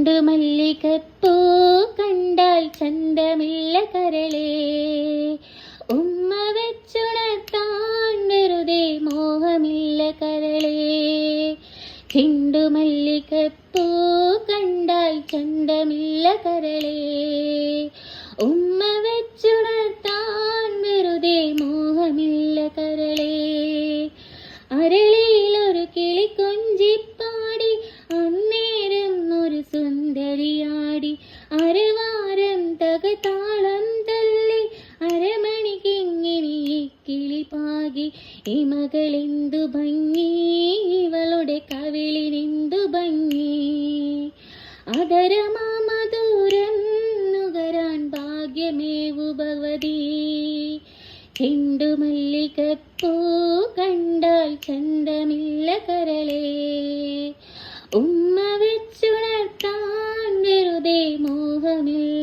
ചെണ്ടുമല്ലികപ്പൂ കണ്ടാൽ ചന്തമില്ല കരളേ, ഉമ്മ വെച്ചുണർത്താൻ വെറുതെ മോഹമില്ല കരളേ. ചെണ്ടുമല്ലികപ്പൂ കണ്ടാൽ ചന്തമില്ല കരളേ, ഉമ്മ വെച്ചുണർത്താൻ വെറുതെ മോഹമില്ല കരളേ. അരളിയിലൊരു കിളി കൊഞ്ചിപ്പാടി, അന്നേരം ഒരു സുന്ദരിയാടി. അരവാരം തകതാളം തല്ലി, അരമണിക്കിങ്ങിനി കിളി പാകി. ഈ മകളെന്തു ഭംഗി, ഇവളുടെ കവിളിനെന്തു ഭംഗി. അതരമാമധുരം നുകരാൻ ഭാഗ്യമേവു ഭവതി. ചെണ്ടുമല്ലികപ്പൂ കണ്ടാൽ ചന്തമില്ല കരളേ, ഉമ്മ വെച്ചുണർത്താൻ വെറുതെ മോഹമില്ല